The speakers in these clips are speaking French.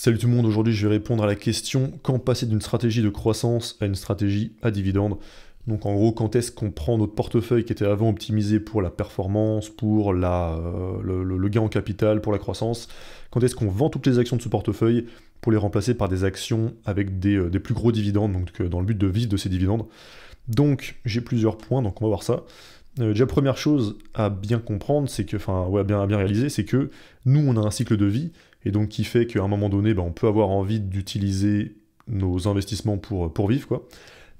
Salut tout le monde, aujourd'hui je vais répondre à la question quand passer d'une stratégie de croissance à une stratégie à dividende. Donc en gros, quand est-ce qu'on prend notre portefeuille qui était avant optimisé pour la performance, pour le gain en capital, pour la croissance, quand est-ce qu'on vend toutes les actions de ce portefeuille pour les remplacer par des actions avec des plus gros dividendes, donc dans le but de vivre de ces dividendes. Donc j'ai plusieurs points, donc on va voir ça. Déjà première chose à bien comprendre, c'est que, à bien réaliser, c'est que nous on a un cycle de vie, et donc qui fait qu'à un moment donné, on peut avoir envie d'utiliser nos investissements pour vivre, quoi.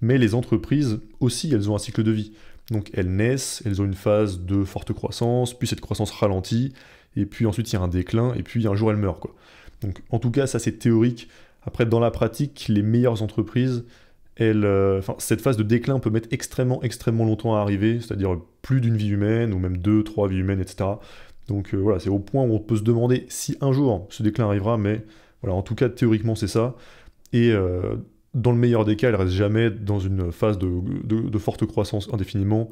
Mais les entreprises aussi, elles ont un cycle de vie. Donc elles naissent, elles ont une phase de forte croissance, puis cette croissance ralentit, et puis ensuite il y a un déclin, et puis un jour elles meurent, quoi. Donc en tout cas, ça c'est théorique. Après, dans la pratique, les meilleures entreprises, cette phase de déclin peut mettre extrêmement longtemps à arriver, c'est-à-dire plus d'une vie humaine, ou même 2, 3 vies humaines, etc. Donc voilà, c'est au point où on peut se demander si un jour ce déclin arrivera, mais voilà, en tout cas, théoriquement, c'est ça. Et dans le meilleur des cas, elle reste jamais dans une phase de forte croissance indéfiniment.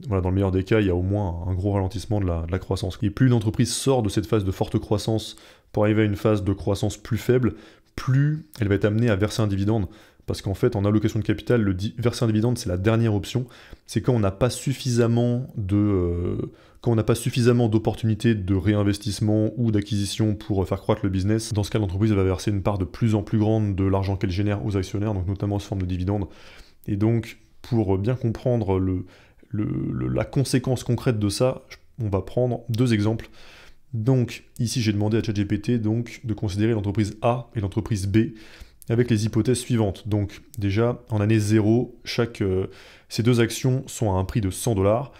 Voilà, dans le meilleur des cas, il y a au moins un gros ralentissement de la croissance. Et plus une entreprise sort de cette phase de forte croissance pour arriver à une phase de croissance plus faible, plus elle va être amenée à verser un dividende. Parce qu'en fait, en allocation de capital, verser un dividende, c'est la dernière option. C'est quand on n'a pas suffisamment d'opportunités de réinvestissement ou d'acquisition pour faire croître le business. Dans ce cas, l'entreprise va verser une part de plus en plus grande de l'argent qu'elle génère aux actionnaires, donc notamment sous forme de dividendes. Et donc, pour bien comprendre la conséquence concrète de ça, on va prendre deux exemples. Donc, ici, j'ai demandé à ChatGPT de considérer l'entreprise A et l'entreprise B, avec les hypothèses suivantes. Donc déjà, en année 0, ces deux actions sont à un prix de 100 $.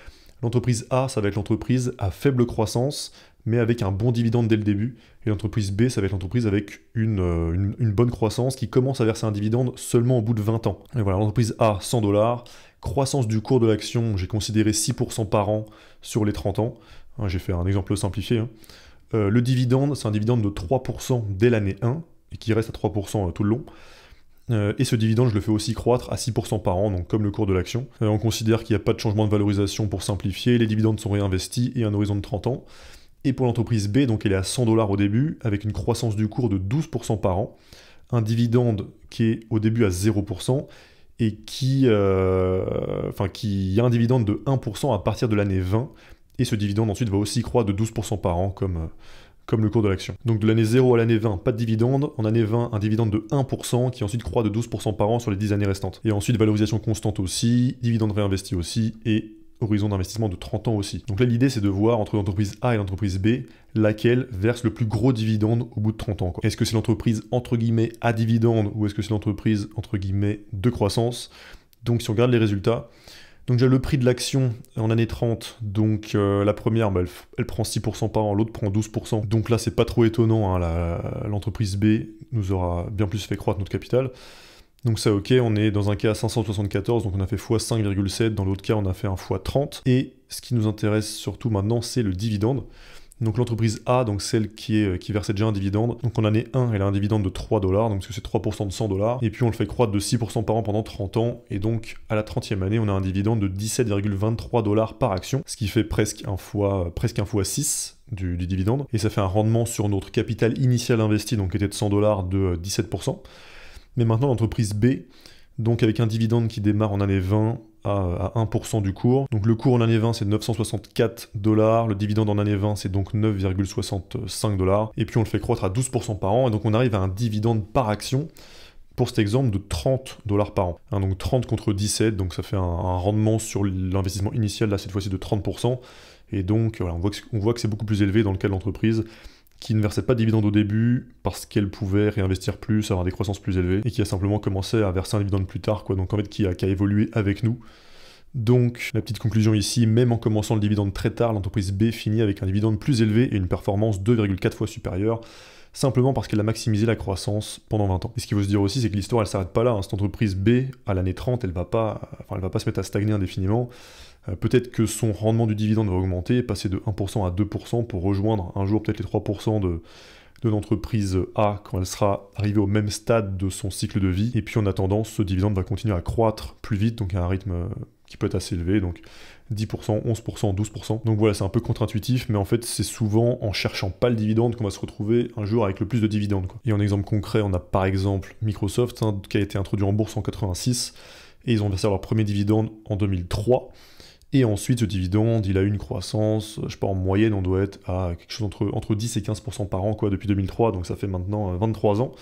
L'entreprise A, ça va être l'entreprise à faible croissance, mais avec un bon dividende dès le début. Et l'entreprise B, ça va être l'entreprise avec une bonne croissance qui commence à verser un dividende seulement au bout de 20 ans. Et voilà, l'entreprise A, 100 $. Croissance du cours de l'action, j'ai considéré 6% par an sur les 30 ans. J'ai fait un exemple simplifié. Le dividende, c'est un dividende de 3% dès l'année 1, et qui reste à 3% tout le long. Et ce dividende, je le fais aussi croître à 6% par an, donc comme le cours de l'action. On considère qu'il n'y a pas de changement de valorisation pour simplifier, les dividendes sont réinvestis et un horizon de 30 ans. Et pour l'entreprise B, donc elle est à 100 $ au début, avec une croissance du cours de 12% par an, un dividende qui est au début à 0%, et qui a un dividende de 1% à partir de l'année 20, et ce dividende ensuite va aussi croître de 12% par an, comme le cours de l'action. Donc de l'année 0 à l'année 20, pas de dividende. En année 20, un dividende de 1% qui ensuite croît de 12% par an sur les 10 années restantes. Et ensuite, valorisation constante aussi, dividende réinvesti aussi, et horizon d'investissement de 30 ans aussi. Donc là, l'idée, c'est de voir entre l'entreprise A et l'entreprise B, laquelle verse le plus gros dividende au bout de 30 ans. Est-ce que c'est l'entreprise, entre guillemets, à dividende, ou est-ce que c'est l'entreprise, entre guillemets, de croissance? Donc si on regarde les résultats, donc déjà le prix de l'action en année 30, donc la première, elle prend 6% par an, l'autre prend 12%. Donc là, c'est pas trop étonnant, hein, l'entreprise B nous aura bien plus fait croître notre capital. Donc ça, ok, on est dans un cas à 574, donc on a fait x 5,7, dans l'autre cas, on a fait un x 30. Et ce qui nous intéresse surtout maintenant, c'est le dividende. Donc l'entreprise A, donc celle qui versait déjà un dividende, donc en année 1, elle a un dividende de 3 $, donc c'est 3% de 100 $, et puis on le fait croître de 6% par an pendant 30 ans, et donc à la 30e année, on a un dividende de 17,23 $ par action, ce qui fait presque un fois 6 du dividende, et ça fait un rendement sur notre capital initial investi, donc qui était de 100 $, de 17%. Mais maintenant, l'entreprise B, donc avec un dividende qui démarre en année 20, à 1% du cours. Donc le cours en année 20, c'est 964 $, le dividende en année 20, c'est donc 9,65 $, et puis on le fait croître à 12% par an, et donc on arrive à un dividende par action, pour cet exemple, de 30 $ par an. Donc 30 contre 17, donc ça fait un rendement sur l'investissement initial, là cette fois-ci de 30%, et donc voilà, on voit que c'est beaucoup plus élevé dans le cas de l'entreprise, qui ne versait pas de dividende au début parce qu'elle pouvait réinvestir plus, avoir des croissances plus élevées, et qui a simplement commencé à verser un dividende plus tard, quoi. Donc en fait qui a évolué avec nous. Donc la petite conclusion ici, même en commençant le dividende très tard, l'entreprise B finit avec un dividende plus élevé et une performance 2,4 fois supérieure, simplement parce qu'elle a maximisé la croissance pendant 20 ans. Et ce qu'il faut se dire aussi, c'est que l'histoire elle s'arrête pas là, hein. Cette entreprise B, à l'année 30, elle va pas se mettre à stagner indéfiniment. Peut-être que son rendement du dividende va augmenter, passer de 1% à 2% pour rejoindre un jour peut-être les 3% de l'entreprise A quand elle sera arrivée au même stade de son cycle de vie. Et puis en attendant, ce dividende va continuer à croître plus vite, donc à un rythme qui peut être assez élevé. Donc 10%, 11%, 12%. Donc voilà, c'est un peu contre-intuitif, mais en fait, c'est souvent en cherchant pas le dividende qu'on va se retrouver un jour avec le plus de dividendes, quoi. Et en exemple concret, on a par exemple Microsoft, hein, qui a été introduit en bourse en 86, et ils ont versé leur premier dividende en 2003. Et ensuite, ce dividende, il a eu une croissance, je sais pas, en moyenne, on doit être à quelque chose entre 10 et 15% par an, quoi, depuis 2003, donc ça fait maintenant 23 ans.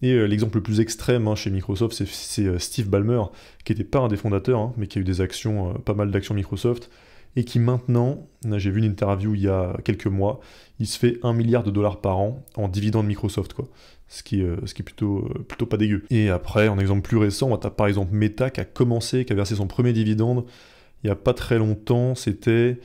Et l'exemple le plus extrême, hein, chez Microsoft, c'est Steve Ballmer, qui n'était pas un des fondateurs, hein, mais qui a eu des actions, pas mal d'actions Microsoft, et qui maintenant, j'ai vu une interview il y a quelques mois, il se fait 1 milliard de dollars par an en dividendes Microsoft, quoi. Ce qui est plutôt pas dégueu. Et après, en exemple plus récent, tu as par exemple Meta qui a versé son premier dividende il n'y a pas très longtemps, c'était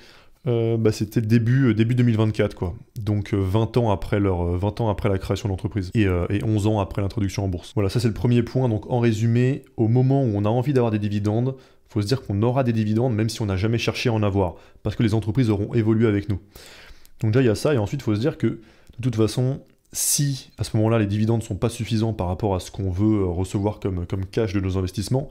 début 2024, quoi. Donc 20 ans après la création de l'entreprise et 11 ans après l'introduction en bourse. Voilà, ça c'est le premier point. Donc en résumé, au moment où on a envie d'avoir des dividendes, il faut se dire qu'on aura des dividendes même si on n'a jamais cherché à en avoir, parce que les entreprises auront évolué avec nous. Donc déjà il y a ça, et ensuite il faut se dire que de toute façon, si à ce moment-là les dividendes ne sont pas suffisants par rapport à ce qu'on veut recevoir comme cash de nos investissements,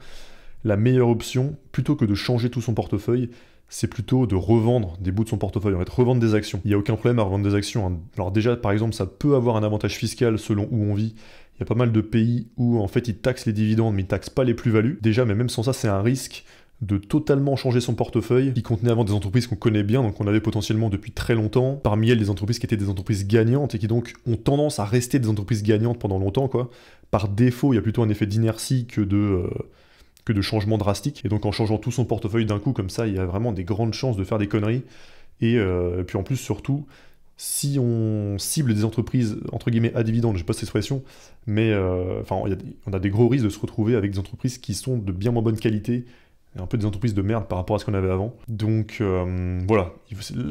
la meilleure option, plutôt que de changer tout son portefeuille, c'est plutôt de revendre des bouts de son portefeuille, en fait, revendre des actions. Il n'y a aucun problème à revendre des actions, hein. Alors déjà, par exemple, ça peut avoir un avantage fiscal selon où on vit. Il y a pas mal de pays où, en fait, ils taxent les dividendes, mais ils taxent pas les plus-values. Déjà, mais même sans ça, c'est un risque de totalement changer son portefeuille, qui contenait avant des entreprises qu'on connaît bien, donc on avait potentiellement depuis très longtemps, parmi elles des entreprises qui étaient des entreprises gagnantes, et qui donc ont tendance à rester des entreprises gagnantes pendant longtemps, quoi. Par défaut, il y a plutôt un effet d'inertie que de changements drastiques. Et donc en changeant tout son portefeuille d'un coup comme ça, il y a vraiment des grandes chances de faire des conneries. Et puis en plus, surtout, si on cible des entreprises, entre guillemets, à dividendes, je sais pas cette expression, mais on a des gros risques de se retrouver avec des entreprises qui sont de bien moins bonne qualité, un peu des entreprises de merde par rapport à ce qu'on avait avant. Donc voilà,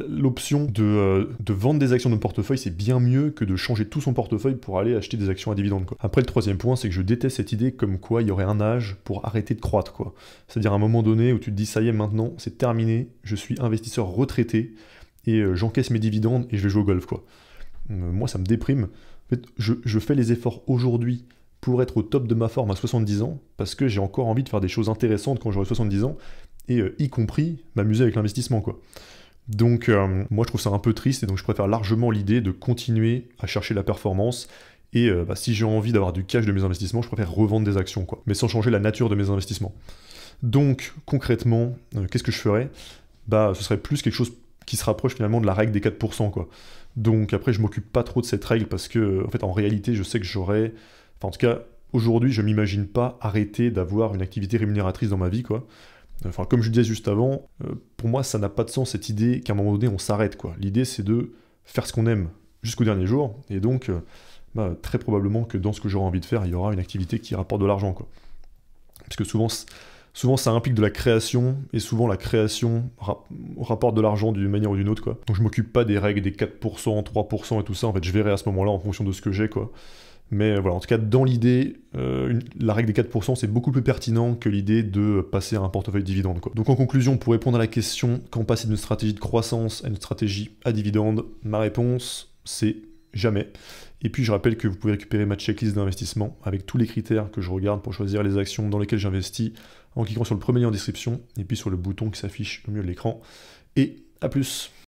l'option de vendre des actions de notre portefeuille, c'est bien mieux que de changer tout son portefeuille pour aller acheter des actions à dividendes, quoi. Après, le troisième point, c'est que je déteste cette idée comme quoi il y aurait un âge pour arrêter de croître, quoi. C'est-à-dire un moment donné où tu te dis, ça y est, maintenant, c'est terminé, je suis investisseur retraité, et j'encaisse mes dividendes et je vais jouer au golf, quoi. Moi, ça me déprime. En fait, je fais les efforts aujourd'hui pour être au top de ma forme à 70 ans, parce que j'ai encore envie de faire des choses intéressantes quand j'aurai 70 ans, et y compris m'amuser avec l'investissement, quoi. Donc moi je trouve ça un peu triste, et donc je préfère largement l'idée de continuer à chercher la performance, et si j'ai envie d'avoir du cash de mes investissements, je préfère revendre des actions, quoi, mais sans changer la nature de mes investissements. Donc concrètement, qu'est-ce que je ferais? Ce serait plus quelque chose qui se rapproche finalement de la règle des 4%, quoi. Donc après je m'occupe pas trop de cette règle, parce que en fait en réalité je sais que j'aurais... En tout cas, aujourd'hui, je ne m'imagine pas arrêter d'avoir une activité rémunératrice dans ma vie, quoi. Enfin, comme je disais juste avant, pour moi, ça n'a pas de sens, cette idée qu'à un moment donné, on s'arrête, quoi. L'idée, c'est de faire ce qu'on aime jusqu'au dernier jour, et donc, très probablement que dans ce que j'aurai envie de faire, il y aura une activité qui rapporte de l'argent, quoi. Parce que souvent, ça implique de la création, et souvent, la création rapporte de l'argent d'une manière ou d'une autre, quoi. Donc, je m'occupe pas des règles des 4%, 3% et tout ça, en fait, je verrai à ce moment-là en fonction de ce que j'ai, quoi. Mais voilà, en tout cas, dans l'idée, la règle des 4%, c'est beaucoup plus pertinent que l'idée de passer à un portefeuille dividende, quoi. Donc en conclusion, pour répondre à la question, quand passer d'une stratégie de croissance à une stratégie à dividende, ma réponse, c'est jamais. Et puis je rappelle que vous pouvez récupérer ma checklist d'investissement avec tous les critères que je regarde pour choisir les actions dans lesquelles j'investis en cliquant sur le premier lien en description et puis sur le bouton qui s'affiche au milieu de l'écran. Et à plus!